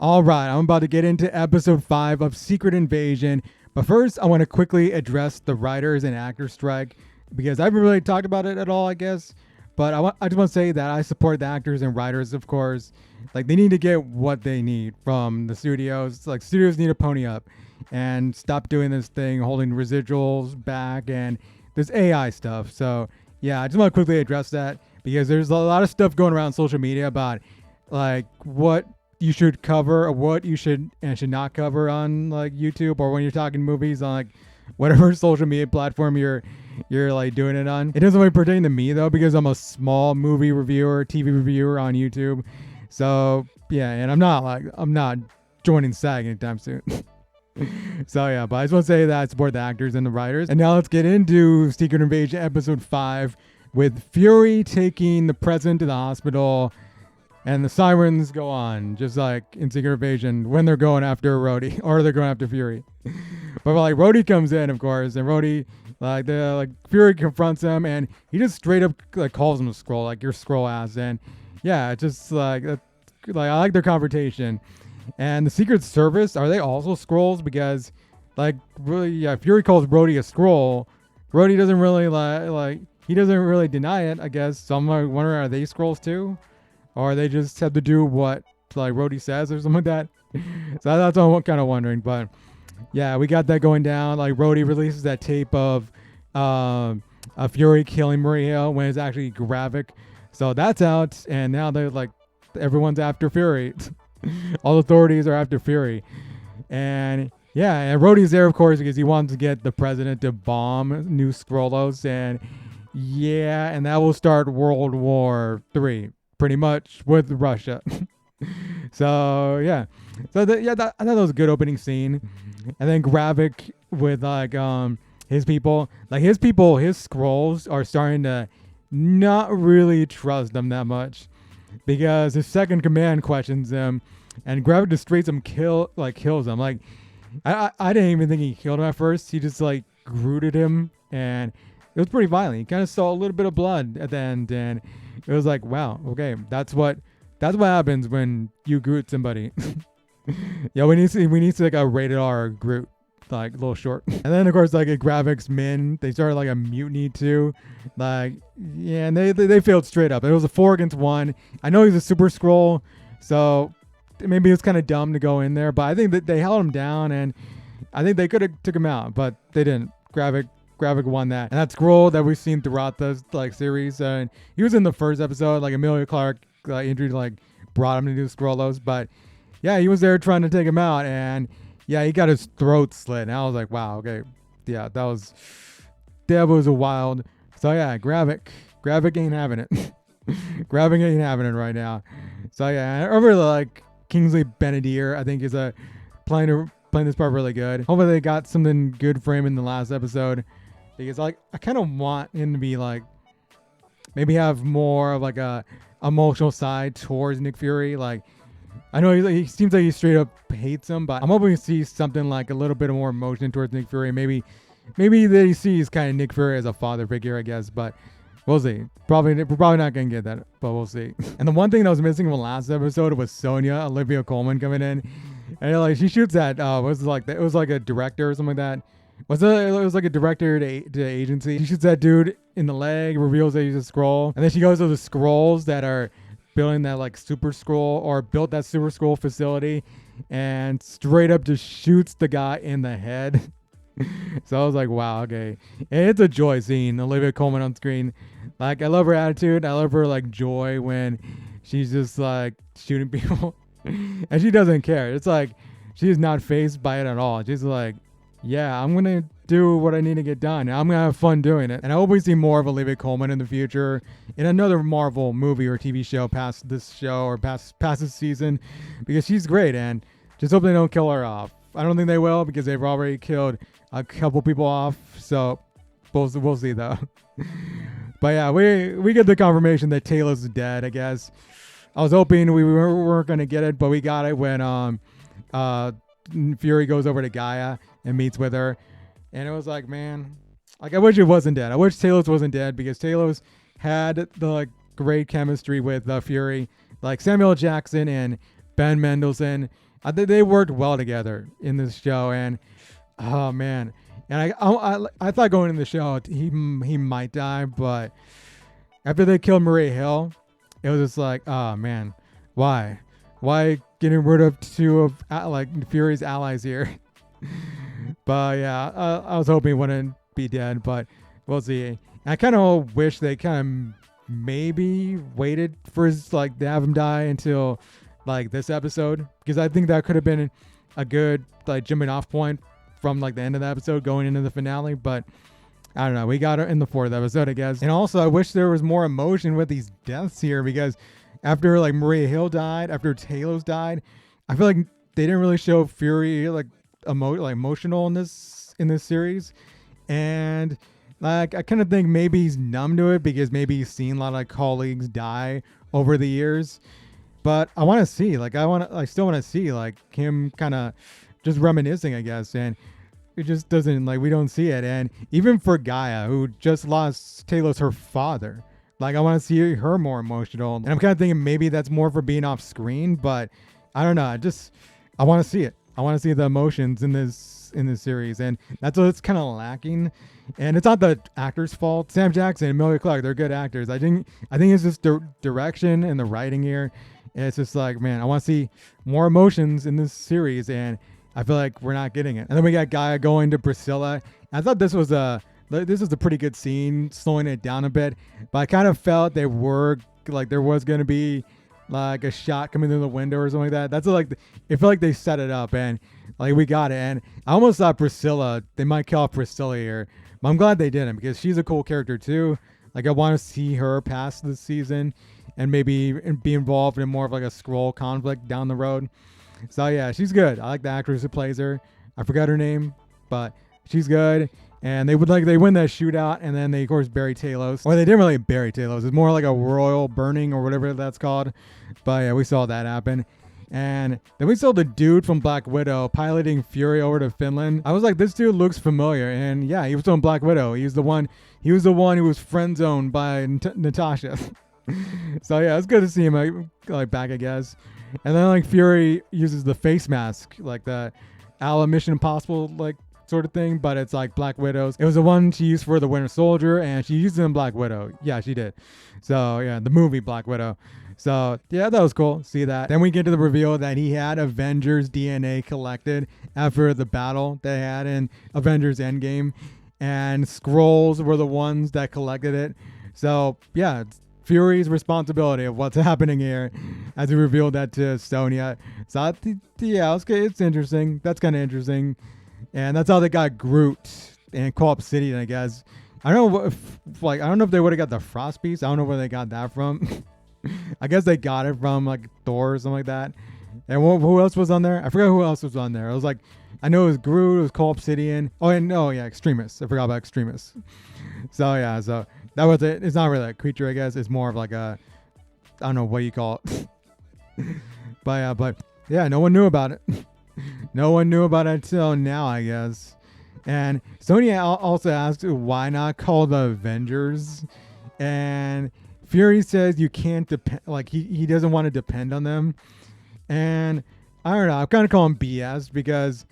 All right, I'm about to get into episode 5 of Secret Invasion. But first, I want to quickly address the writers and actors strike because I haven't really talked about it at all, I guess. But I just want to say that I support the actors and writers, of course. Like, they need to get what they need from the studios. Like, studios need to pony up and stop doing this thing, holding residuals back and this AI stuff. So, yeah, I just want to quickly address that because there's a lot of stuff going around social media about, like, what you should cover or what you should and should not cover on like YouTube or when you're talking movies on like whatever social media platform you're like doing it on. It doesn't really pertain to me though because I'm a small movie reviewer, TV reviewer on YouTube. So yeah, and I'm not joining SAG anytime soon. So yeah, but I just want to say that I support the actors and the writers. And now let's get into Secret Invasion episode 5 with Fury taking the president to the hospital. And the sirens go on, just like in Secret Invasion, when they're going after Rhodey, or they're going after Fury. But like Rhodey comes in, of course, and Rhodey, Fury confronts him, and he just straight up like calls him a scroll, like your scroll ass. And yeah, it's just like I like their confrontation. And the Secret Service, are they also scrolls? Because like really, yeah, Fury calls Rhodey a scroll. Rhodey doesn't really he doesn't really deny it, I guess. So I'm like wondering, are they scrolls too? Or they just have to do what like Rhodey says or something like that. So that's what I'm kind of wondering. But yeah, we got that going down. Like Rhodey releases that tape of Fury killing Marie Hill when it's actually Gravik. So that's out, and now they're like everyone's after Fury. All authorities are after Fury, and yeah, and Rhodey's there of course because he wants to get the president to bomb New Skrullos, and yeah, and that will start World War III. Pretty much with Russia. So yeah, I thought that was a good opening scene. And then Gravik with his people, his scrolls are starting to not really trust them that much because his second command questions him, and Gravik just straight kills him. Like I didn't even think he killed him at first. He just like grooted him, and it was pretty violent. He kind of saw a little bit of blood at the end, and it was like, wow, okay, that's what happens when you Groot somebody. Yeah, we need to like a rated R Groot, like a little short. And then of course like a Gravik's men, they started like a mutiny too. Like yeah, and they failed straight up. It was a 4 against 1. I know he's a super scroll, so maybe it's kind of dumb to go in there, but I think that they held him down, and I think they could have took him out, but they didn't. Gravik won that, and that scroll that we've seen throughout the like series. And he was in the first episode, like Emilia Clarke injury like brought him to do Skrullos, but yeah, he was there trying to take him out, and yeah, he got his throat slit. And I was like, wow, okay, yeah, that was a wild. So yeah, Gravik ain't having it. Gravik ain't having it right now. So yeah, I really like Kingsley Benadire. I think is playing this part really good. Hopefully they got something good for him in the last episode. Because like I kind of want him to be like maybe have more of like a emotional side towards Nick Fury. Like I know he seems like he straight up hates him, but I'm hoping to see something like a little bit more emotion towards Nick Fury. Maybe that he sees kind of Nick Fury as a father figure, I guess. But we'll see. We're probably not gonna get that, but we'll see. And the one thing that was missing from the last episode was Sonya Olivia Colman coming in, and like she shoots at it was like a director or something like that. It was like a director to agency. She shoots that dude in the leg, reveals that he's a scroll, and then she goes to the scrolls that are building that like super scroll or built that super scroll facility, and straight up just shoots the guy in the head. So I was like, wow, okay. And it's a joy seeing Olivia Colman on screen. Like I love her attitude. I love her like joy when she's just like shooting people, and she doesn't care. It's like she's not fazed by it at all. She's like, yeah, I'm gonna do what I need to get done. I'm gonna have fun doing it. And I hope we see more of Olivia Colman in the future in another Marvel movie or TV show past this show or past this season, because she's great. And just hope they don't kill her off. I don't think they will because they've already killed a couple people off. So we'll see though. But yeah, we get the confirmation that Talos is dead. I guess I was hoping we weren't gonna get it, but we got it when Fury goes over to Gaia and meets with her, and it was like, man, like I wish it wasn't dead. I wish Talos wasn't dead because Talos had the like great chemistry with Fury, like Samuel Jackson and Ben Mendelsohn. I think they worked well together in this show, and oh man, and I thought going into the show he might die, but after they killed Maria Hill, it was just like, oh man, why getting rid of two of like Fury's allies here? But yeah, I was hoping he wouldn't be dead, but we'll see. I kind of wish they kind of maybe waited for his, like, to have him die until like this episode, because I think that could have been a good like jumping off point from like the end of the episode going into the finale. But I don't know, we got it in the fourth episode, I guess. And also I wish there was more emotion with these deaths here, because after like Maria Hill died, after Talos died, I feel like they didn't really show Fury like emotional in this series. And like I kind of think maybe he's numb to it because maybe he's seen a lot of like colleagues die over the years. But I want to see, like, I still want to see like him kind of just reminiscing, I guess. And it just doesn't, like, we don't see it. And even for Gaia, who just lost Talos, her father, like, I want to see her more emotional. And I'm kind of thinking maybe that's more for being off screen, but I don't know. I want to see it. I want to see the emotions in this series, and that's what's kind of lacking. And it's not the actor's fault. Sam Jackson and Emilia Clarke, they're good actors. I think it's just direction and the writing here. And it's just like, man, I want to see more emotions in this series, and I feel like we're not getting it. And then we got Gaia going to Priscilla. I thought this was a pretty good scene, slowing it down a bit. But I kind of felt there was going to be like a shot coming through the window or something like that. That's like, it felt like they set it up, and like we got it. And I almost thought they might kill off Priscilla here, but I'm glad they didn't, because she's a cool character too. Like, I want to see her past this season and maybe be involved in more of like a Skrull conflict down the road. So yeah, she's good. I like the actress who plays her. I forgot her name, but she's good. And they win that shootout, and then they of course bury Talos. Well, they didn't really bury Talos. It's more like a royal burning or whatever that's called. But yeah, we saw that happen. And then we saw the dude from Black Widow piloting Fury over to Finland. I was like, this dude looks familiar. And yeah, he was on Black Widow. He was the one who was friend zoned by Natasha. So yeah, it's good to see him like back, I guess. And then like Fury uses the face mask, like the a la Mission Impossible like sort of thing, but it's like Black Widow's. It was the one she used for the Winter Soldier, and she used it in Black Widow. Yeah, she did. So yeah, the movie Black Widow. So yeah, that was cool. See that. Then we get to the reveal that he had Avengers DNA collected after the battle they had in Avengers Endgame, and Skrulls were the ones that collected it. So yeah, it's Fury's responsibility of what's happening here, as he revealed that to Sonya. So yeah, it's interesting. That's kind of interesting. And that's how they got Groot and Co-op City, I guess. I don't know if they would have got the Frost piece. I don't know where they got that from. I guess they got it from like Thor or something like that. And who else was on there? I forgot who else was on there. I was like, I know it was Groot, it was Co-op Obsidian. Oh, and no, yeah, Extremis. I forgot about Extremis. So yeah, so that was it. It's not really a creature, I guess. It's more of like a, I don't know what you call it. but yeah, no one knew about it. No one knew about it until now, I guess. And Sonya also asked, why not call the Avengers? And Fury says you can't depend, like he doesn't want to depend on them. And I don't know, I'm kind of calling BS, because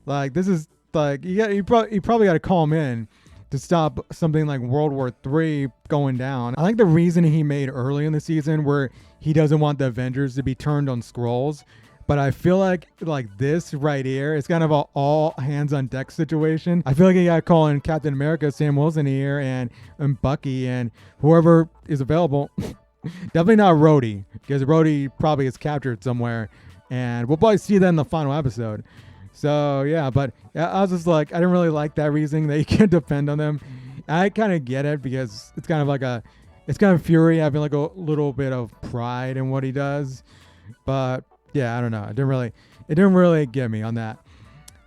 like this is like you probably got to call him in to stop something like World War III going down. I like the reason he made early in the season where he doesn't want the Avengers to be turned on Skrulls. But I feel like this right here, it's kind of an all hands on deck situation. I feel like you got to call in Captain America, Sam Wilson here, and Bucky, and whoever is available. Definitely not Rhodey, because Rhodey probably is captured somewhere, and we'll probably see that in the final episode. So yeah, but I was just like, I didn't really like that reasoning that you can't depend on them. I kind of get it, because it's kind of Fury having like a little bit of pride in what he does, but yeah, I don't know. It didn't really get me on that.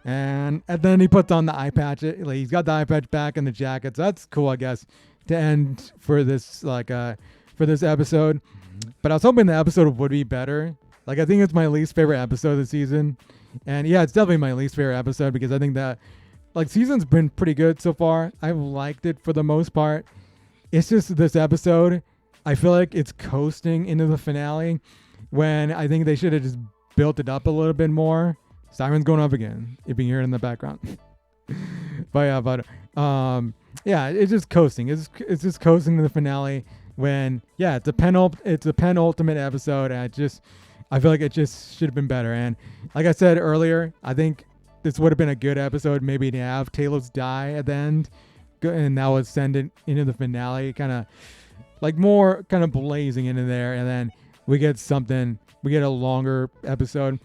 And then he puts on the eye patch. He's got the eye patch back in the jacket, so that's cool, I guess, to end for this for this episode. But I was hoping the episode would be better. Like, I think it's my least favorite episode of the season. And yeah, it's definitely my least favorite episode, because I think that like season's been pretty good so far. I've liked it for the most part. It's just this episode, I feel like it's coasting into the finale, when I think they should have just built it up a little bit more. Siren's going up again, if you can hear it in the background. Yeah, it's just coasting. It's just coasting to the finale when, yeah, it's a penultimate episode, and I feel like it just should have been better. And like I said earlier, I think this would have been a good episode maybe to have Talos die at the end, and that would send it into the finale, kind of like more kind of blazing into there, and then we get a longer episode.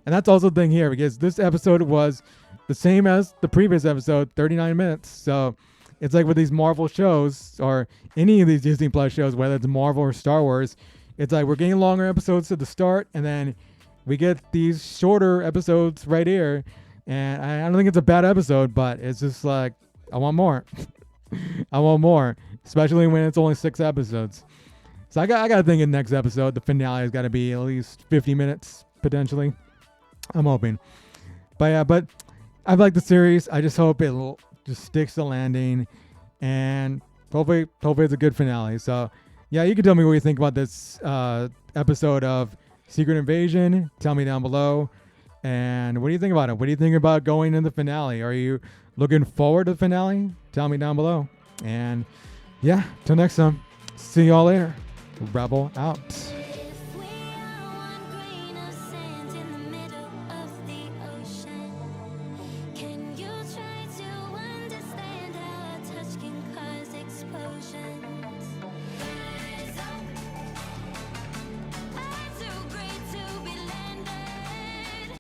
And that's also the thing here, because this episode was the same as the previous episode, 39 minutes. So it's like with these Marvel shows, or any of these Disney Plus shows, whether it's Marvel or Star Wars, it's like we're getting longer episodes at the start, and then we get these shorter episodes right here. And I don't think it's a bad episode, but it's just like, I want more. I want more, especially when it's only 6 episodes. So I got to think in the next episode, the finale has got to be at least 50 minutes, potentially. I'm hoping. But yeah, but I like the series. I just hope it just sticks the landing, and hopefully it's a good finale. So yeah, you can tell me what you think about this episode of Secret Invasion. Tell me down below. And what do you think about it? What do you think about going in the finale? Are you looking forward to the finale? Tell me down below. And yeah, till next time. See y'all later. Rebel out.